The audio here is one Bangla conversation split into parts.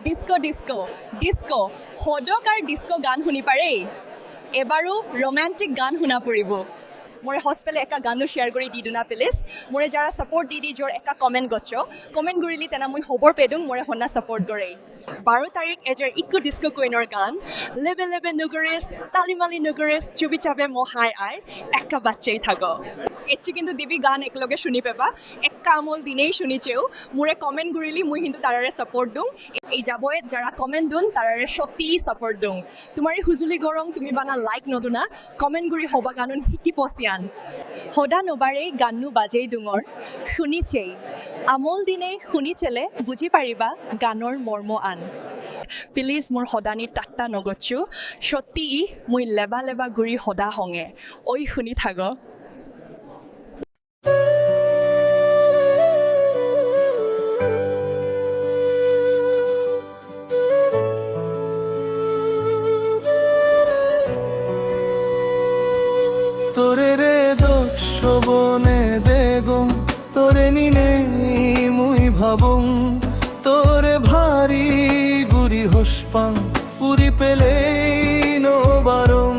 ডিস্কো ডিস্কো ডিস্কো সদক আৰু ডিস্কো গান শুনি পাৰে এবাৰো ৰোমান্টিক গান শুনা পৰিব মোরে হসপেলে একা গানো শেয়ার করে দি দুনা প্লিজ মোরে যারা সাপোর্ট দি জোর একা কমেন্ট গচ্ছ কমেন্ট করিলি তেনা মুই খবর পেদুং মোরে হন্না সাপোর্ট করে 12 তারিখ এজৰ ইকো ডিস্কো কুইনৰ গান লেবে লেবে নুগৰিস তালিমালি নুগৰিস চুবি চাবে মহাই আই একা বাচ্চাই থাকো এচি কিন্তু দিবি গান একলগে শুনি পেবা একা আমল দিনেই শুনিছেও মোরে কমেন্ট করিলি মুই কিন্তু তারারে সাপোর্ট দুং এই যাবয়ে যারা কমেন্ট দুন তারারে সত্যি সাপোর্ট দুং তোমারি হুজুলি গরং তুমি বানা লাইক নদুনা কমেন্ট করি হবা গানুন হিকি পছিয়ান সদা নবাৰে গানু বাজেই ডুঙৰ শুনিছেই আমল দিনে শুনিছেলে বুজি পাৰিবা গানৰ মৰ্ম আন প্লিজ মোৰ সদানি টাট্টা নগচ্ছু সত্যি মই লেবা লেবা গুৰি সদা হঙে ঐ শুনি থাক তোরে রে দোষবনে দেগম তোরে নিনে মুই ভাবং তোরে ভারী গুরি হসপাং পুরি পেলে নো বারং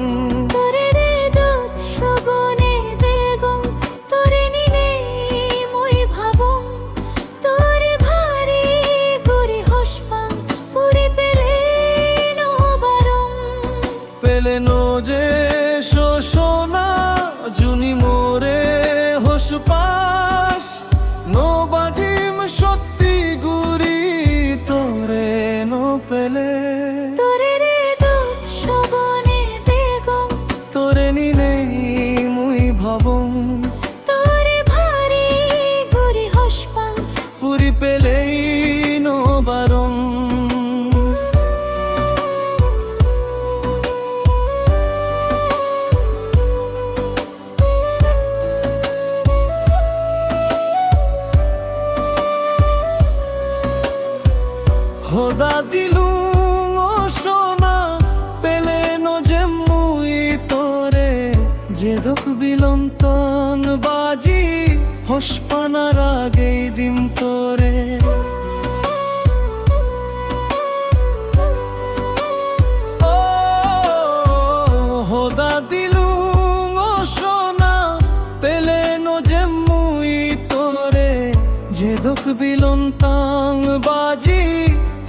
তোরে রে দোষবনে দেগম তোরে নিনে মুই ভাবং তোরে ভারী গুরি হসপাং পুরি পেলে নো বারং পেলে নো যে শোষণা জুনি মোরে হসপাস নো বাজিম সত্যি গুরি তোরে নো পেলে তোরে রে দোষবনে দেগম তোরে নিনে মুই ভাবং তোরে ভারী গুরি হসপাং পুরি পেলেই নো বারং হোদা দিলু ও সোনা পেলে নো যে মুই তোরে যে দুঃখ বিলন্তন বাজি হসপানার আগেই দিম তোরে ও হোদা দিলু ও সোনা পেলে নো যে মুই তোরে যে দুঃখ বিলন্তন বাজি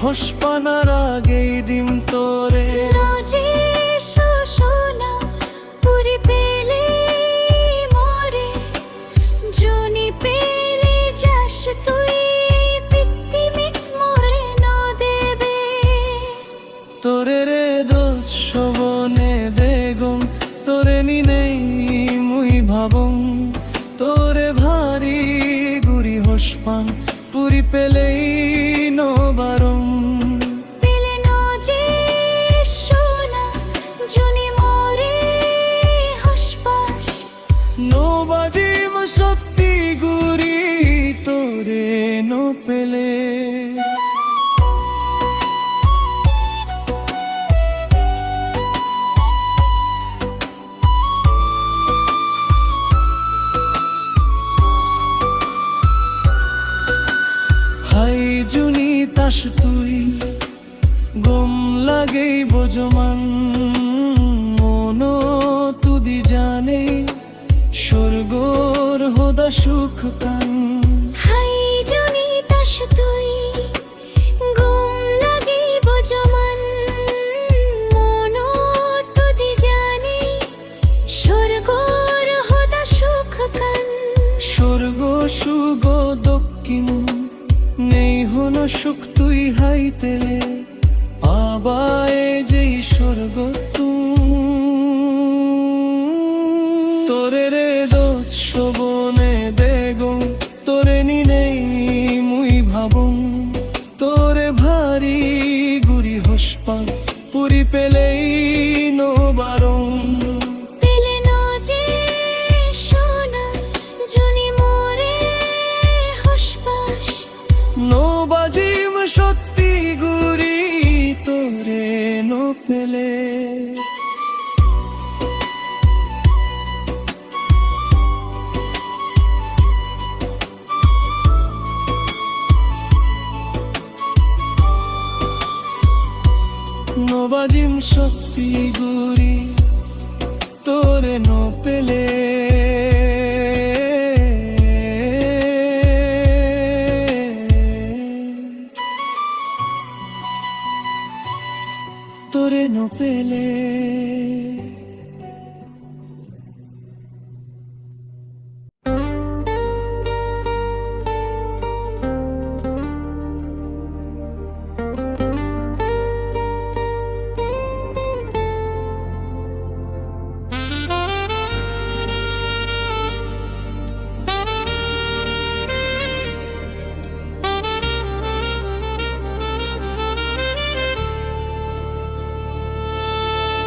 হসপানার আগেই দিম তোরে নজি শোষণা পুরি পেলে মরে জুনি পেলে যাস তুই পিত্তিমিত মরে ন দেবে তোরে রে দোষবনে দেগম তোরে নিনেই মুই ভাবং তোরে ভারী গুরি হসপাং পুরি পেলেই নো বারং পেলে নজি সোনা জুনি মরে হসপাস নো বাজিম সত্যি গুরি তোরে নো পেলে হাই জুনি তাস তুই গম লাগেই বোঝমান মন তুদি জানে স্বর্গর হোদা সুখ কান হাই জুনি তাস তুই গুম লাগিব জমান মন তুদি জানি স্বর্গর হদা সুখ কান স্বর্গ সুগ দক্ষিণ নেই হন সুখ তুই হাইতেলে আবায়ে যেই স্বর্গ তোরে রে দোষবনে দেগম তোরে নিনেই মুই ভাবং তোরে ভারী গুরি হসপাং পুরি পেলেই নো বারং পেলে নজি সোনা জুনি মরে হসপাস নো বাজিম সত্যি গুরি তোরে নো পেলে নবাজিম সত্যি গুরি তোরে ন পেলে তোরে ন পেলে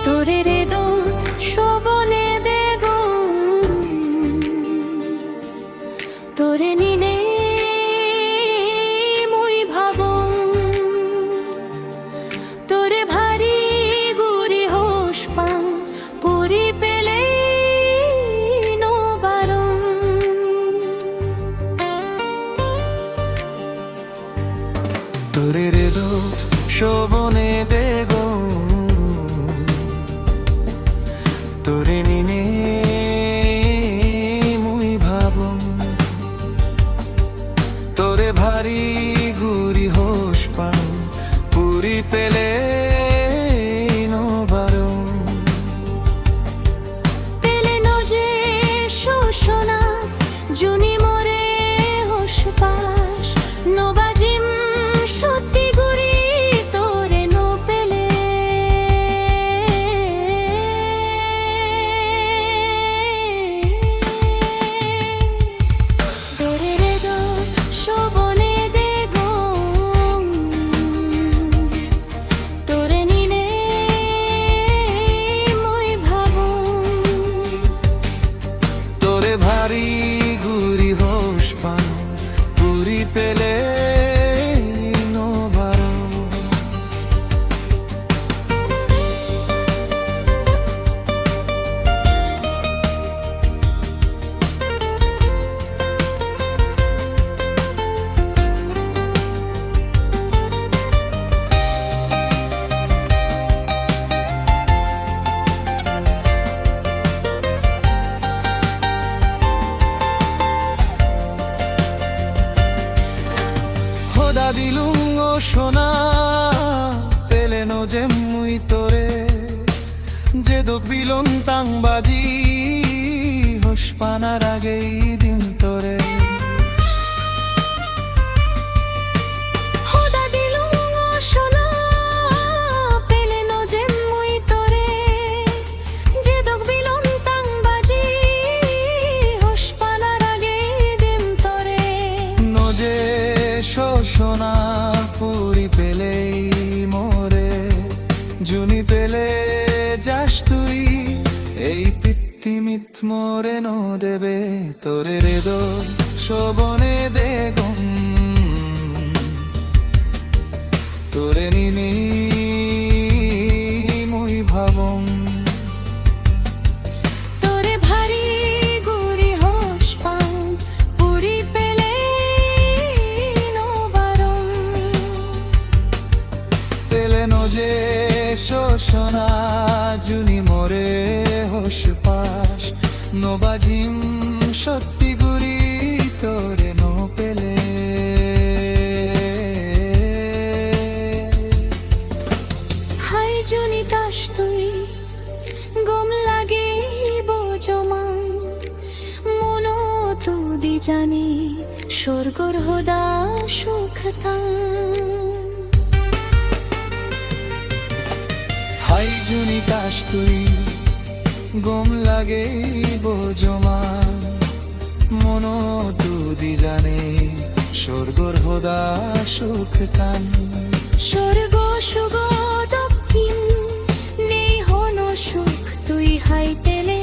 তোরে রে দোত শোভনে দেগুন তোরে নিনে মুই ভাবং তোরে ভারী গুরি হোস পাং পুরি পেলে নো বারং তোরে রে দো শোভনে দেগো তোরে নিনে মুই ভাবং তোরে ভারী গুরি হোস পাং পুরি পেলে নো বারং পেলে নো যে শোষণা জুনি মোরে হোস পাস নবাজিম সত্যি গুরি তোরে নো পেলে তোরে রে দো শোভনে দেগুন তোরে নিনে মুই ভাবং তোরে ভারী গুরি হোস পাং পুরি পেলে নো বারং হোদা দিলুম ও সোনা পেলে নো যে মুই তোরে যে দোক বিলন তাং বাজি হোস পানার আগেই দিন তোরে হোদা দিলুম ও সোনা পেলে নো যে মুই তোরে যে দোক বিলন তাং বাজি হোস পানার আগে দিম তোরে নজে শোষণা পুরি পেলেই মোরে জুনি পেলে যাস তুই এই পৃথিবীত মোরে নো দেবে তোরে রে দো শোভনে দেগম তোরে নিনি মুই ভাবং তোরে ভারী গুরি হোস পাং পুরি পেলে নো বারং পেলে নো যে শোষণা জুনি মোরে হোস পাস নবাজিম সত্যি গুরি তোরে নো পেলে হাই জুনি তাস তুই গম লাগে বোজমাং মনো তুদি জানি স্বর্গর হোদা সুখ তাং হাই জুনি কাশ তুই গম লাগে বোজমা মনো তুদি জানে স্বর্গর হোদা সুখ টান স্বর্গ সুগ দক্ষিণ নেই হন সুখ তুই হাই পেলে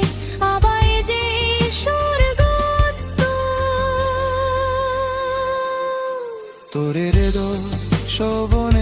আবাই যে স্বর্গ তোরে রে দো শোভন